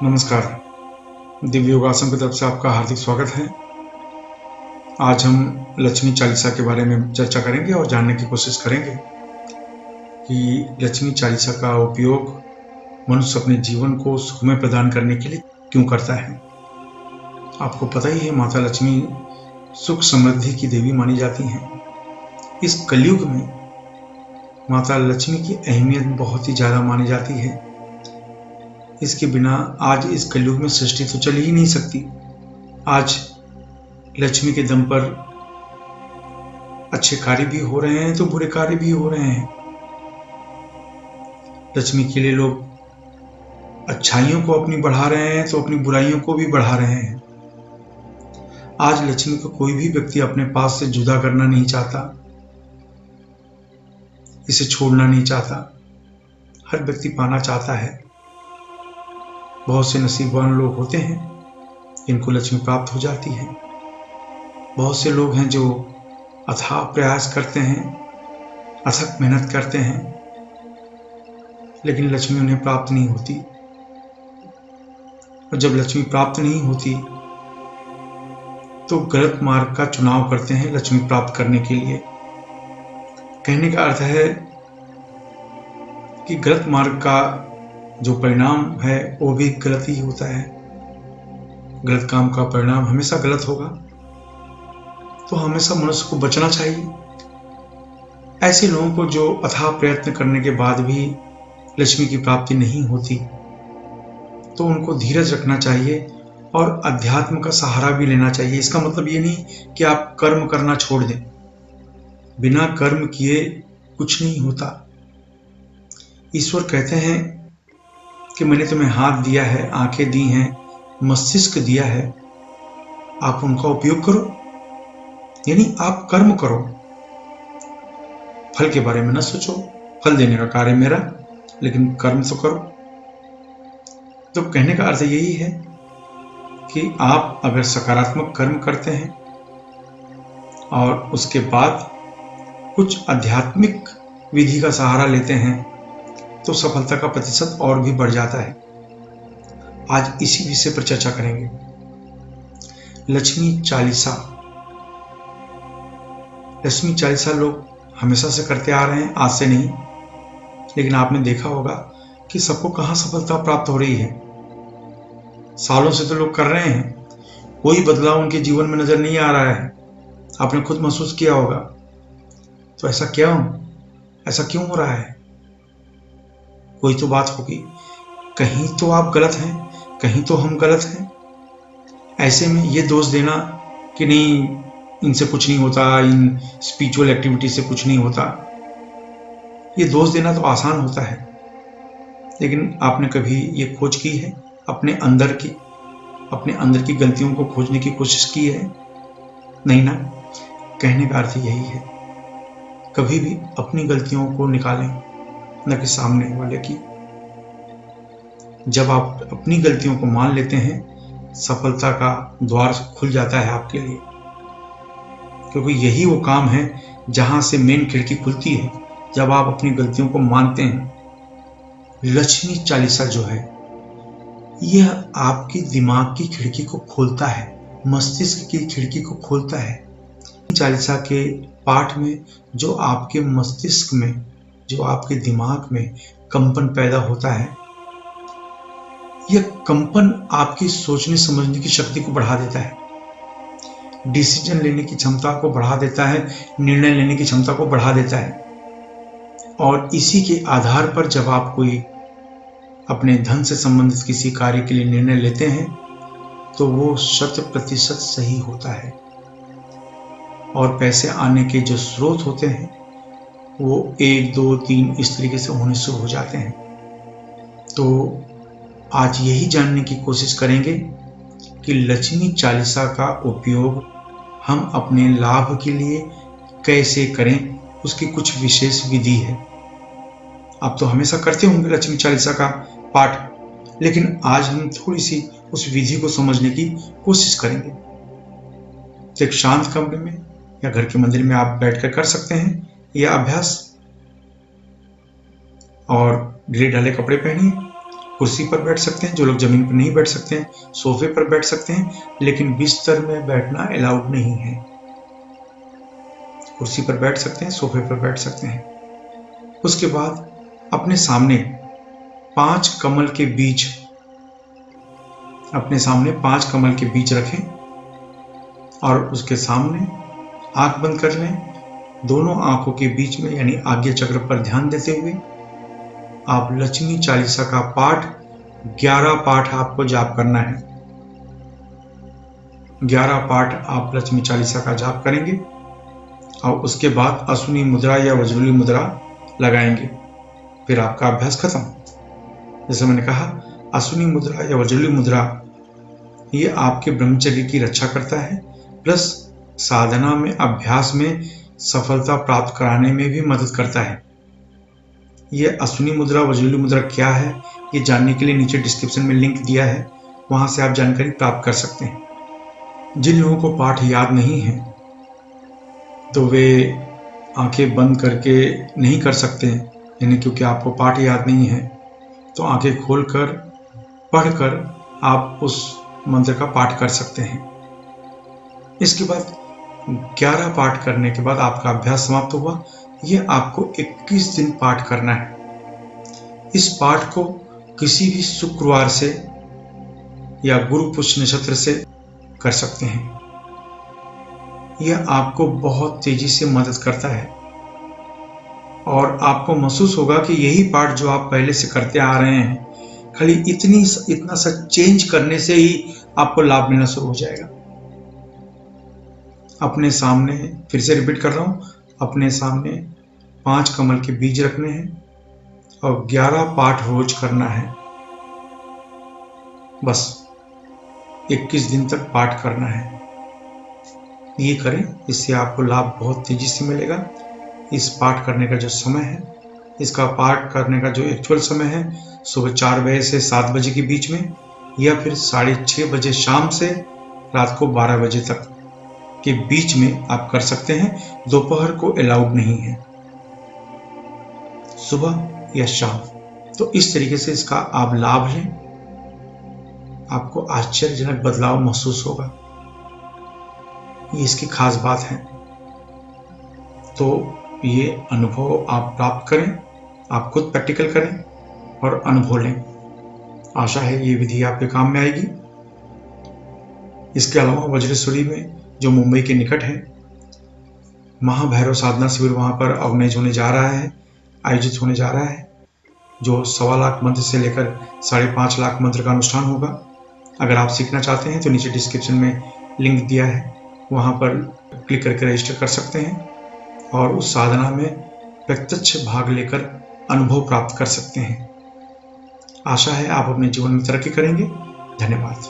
नमस्कार। दिव्य योगासन की तरफ से आपका हार्दिक स्वागत है। आज हम लक्ष्मी चालीसा के बारे में चर्चा करेंगे और जानने की कोशिश करेंगे कि लक्ष्मी चालीसा का उपयोग मनुष्य अपने जीवन को सुखमय प्रदान करने के लिए क्यों करता है। आपको पता ही है, माता लक्ष्मी सुख समृद्धि की देवी मानी जाती हैं। इस कलयुग में माता लक्ष्मी की अहमियत बहुत ही ज़्यादा मानी जाती है। इसके बिना आज इस कलयुग में सृष्टि तो चल ही नहीं सकती। आज लक्ष्मी के दम पर अच्छे कार्य भी हो रहे हैं तो बुरे कार्य भी हो रहे हैं। लक्ष्मी के लिए लोग अच्छाइयों को अपनी बढ़ा रहे हैं तो अपनी बुराइयों को भी बढ़ा रहे हैं। आज लक्ष्मी को कोई भी व्यक्ति अपने पास से जुदा करना नहीं चाहता, इसे छोड़ना नहीं चाहता। हर व्यक्ति पाना चाहता है। बहुत से नसीबवान लोग होते हैं जिनको लक्ष्मी प्राप्त हो जाती है। बहुत से लोग हैं जो अथाह प्रयास करते हैं, अथक मेहनत करते हैं, लेकिन लक्ष्मी उन्हें प्राप्त नहीं होती। और जब लक्ष्मी प्राप्त नहीं होती तो गलत मार्ग का चुनाव करते हैं लक्ष्मी प्राप्त करने के लिए। कहने का अर्थ है कि गलत मार्ग का जो परिणाम है वो भी गलत ही होता है। गलत काम का परिणाम हमेशा गलत होगा, तो हमेशा मनुष्य को बचना चाहिए। ऐसे लोगों को जो अथाह प्रयत्न करने के बाद भी लक्ष्मी की प्राप्ति नहीं होती, तो उनको धीरज रखना चाहिए और अध्यात्म का सहारा भी लेना चाहिए। इसका मतलब ये नहीं कि आप कर्म करना छोड़ दें। बिना कर्म किए कुछ नहीं होता। ईश्वर कहते हैं कि मैंने तुम्हें हाथ दिया है, आंखें दी हैं, मस्तिष्क दिया है, आप उनका उपयोग करो। यानी आप कर्म करो, फल के बारे में न सोचो। फल देने का कार्य मेरा, लेकिन कर्म तो करो। तो कहने का अर्थ यही है कि आप अगर सकारात्मक कर्म करते हैं और उसके बाद कुछ आध्यात्मिक विधि का सहारा लेते हैं तो सफलता का प्रतिशत और भी बढ़ जाता है। आज इसी विषय पर चर्चा करेंगे। लक्ष्मी चालीसा। लक्ष्मी चालीसा लोग हमेशा से करते आ रहे हैं, आज से नहीं। लेकिन आपने देखा होगा कि सबको कहाँ सफलता प्राप्त हो रही है। सालों से तो लोग कर रहे हैं, कोई बदलाव उनके जीवन में नजर नहीं आ रहा है। आपने खुद महसूस किया होगा। तो ऐसा क्यों हो रहा है? कोई तो बात होगी। कहीं तो आप गलत हैं, कहीं तो हम गलत हैं। ऐसे में ये दोष देना कि नहीं, इनसे कुछ नहीं होता, इन स्पिरिचुअल एक्टिविटी से कुछ नहीं होता, ये दोष देना तो आसान होता है। लेकिन आपने कभी ये खोज की है अपने अंदर की गलतियों को खोजने की कोशिश की है? नहीं ना। कहने का अर्थ यही है, कभी भी अपनी गलतियों को निकालें, न कि सामने वाले की। जब आप अपनी गलतियों को मान लेते हैं, सफलता का द्वार खुल जाता है आपके लिए। क्योंकि यही वो काम है जहां से मेन खिड़की खुलती है, जब आप अपनी गलतियों को मानते हैं। लक्ष्मी चालीसा जो है, यह आपकी दिमाग की खिड़की को खोलता है, मस्तिष्क की खिड़की को खोलता है। चालीसा के पाठ में जो आपके मस्तिष्क में, जो आपके दिमाग में कंपन पैदा होता है, यह कंपन आपकी सोचने समझने की शक्ति को बढ़ा देता है, डिसीजन लेने की क्षमता को बढ़ा देता है, निर्णय लेने की क्षमता को बढ़ा देता है। और इसी के आधार पर जब आप कोई अपने धन से संबंधित किसी कार्य के लिए निर्णय लेते हैं तो वो 100% सही होता है। और पैसे आने के जो स्रोत होते हैं वो 1, 2, 3 इस तरीके से होने शुरू हो जाते हैं। तो आज यही जानने की कोशिश करेंगे कि लक्ष्मी चालीसा का उपयोग हम अपने लाभ के लिए कैसे करें, उसकी कुछ विशेष विधि है। आप तो हमेशा करते होंगे लक्ष्मी चालीसा का पाठ, लेकिन आज हम थोड़ी सी उस विधि को समझने की कोशिश करेंगे। तो एक शांत कमरे में या घर के मंदिर में आप बैठकर कर सकते हैं यह अभ्यास। और ढीले ढाले कपड़े पहनिए कुर्सी पर बैठ सकते हैं, जो लोग जमीन पर नहीं बैठ सकते हैं सोफे पर बैठ सकते हैं, लेकिन बिस्तर में बैठना अलाउड नहीं है। कुर्सी पर बैठ सकते हैं, सोफे पर बैठ सकते हैं। उसके बाद अपने सामने 5 कमल के बीज रखें और उसके सामने आंख बंद कर लें। दोनों आंखों के बीच में यानी आज्ञा चक्र पर ध्यान देते हुए आप लक्ष्मी चालीसा का पाठ 11 पाठ आपको जाप करना है। 11 पाठ आप लक्ष्मी चालीसा का जाप करेंगे और उसके बाद अश्विनी मुद्रा या वज्रली मुद्रा लगाएंगे। फिर आपका अभ्यास खत्म। जैसे मैंने कहा, अश्विनी मुद्रा या वज्रली मुद्रा ये आपके ब्रह्मचर्य की रक्षा करता है, प्लस साधना में, अभ्यास में सफलता प्राप्त कराने में भी मदद करता है। ये अश्विनी मुद्रा, वज्रली मुद्रा क्या है, ये जानने के लिए नीचे डिस्क्रिप्शन में लिंक दिया है, वहां से आप जानकारी प्राप्त कर सकते हैं। जिन लोगों को पाठ याद नहीं है तो वे आंखें बंद करके नहीं कर सकते हैं, यानी क्योंकि आपको पाठ याद नहीं है तो आंखें खोलकर पढ़कर आप उस मंत्र का पाठ कर सकते हैं। इसके बाद 11 पाठ करने के बाद आपका अभ्यास समाप्त हुआ। ये आपको 21 दिन पाठ करना है। इस पाठ को किसी भी शुक्रवार से या गुरु पुष्य नक्षत्र से कर सकते हैं। यह आपको बहुत तेजी से मदद करता है और आपको महसूस होगा कि यही पाठ जो आप पहले से करते आ रहे हैं, खाली इतना सा चेंज करने से ही आपको लाभ मिलना शुरू हो जाएगा। अपने सामने, फिर से रिपीट कर रहा हूं, अपने सामने 5 कमल के बीज रखने हैं और 11 पाठ रोज करना है। बस 21 दिन तक पाठ करना है। ये करें, इससे आपको लाभ बहुत तेजी से मिलेगा। इस पाठ करने का जो समय है, इसका पाठ करने का जो एक्चुअल समय है, सुबह 4 बजे से 7 बजे के बीच में, या फिर 6:30 बजे शाम से रात को 12 बजे तक के बीच में आप कर सकते हैं। दोपहर को अलाउड नहीं है, सुबह या शाम। तो इस तरीके से इसका आप लाभ लें, आपको आश्चर्यजनक बदलाव महसूस होगा। ये इसकी खास बात है। तो ये अनुभव आप प्राप्त करें, आप खुद प्रैक्टिकल करें और अनुभव लें। आशा है ये विधि आपके काम में आएगी। इसके अलावा वज्रेश्वरी में, जो मुंबई के निकट है, महाभैरव साधना शिविर वहां पर ऑर्गेनाइज होने जा रहा है, आयोजित होने जा रहा है, जो 1.25 लाख मंत्र से लेकर 5.5 लाख मंत्र का अनुष्ठान होगा। अगर आप सीखना चाहते हैं तो नीचे डिस्क्रिप्शन में लिंक दिया है, वहां पर क्लिक करके रजिस्टर कर सकते हैं और उस साधना में प्रत्यक्ष भाग लेकर अनुभव प्राप्त कर सकते हैं। आशा है आप अपने जीवन में तरक्की करेंगे। धन्यवाद।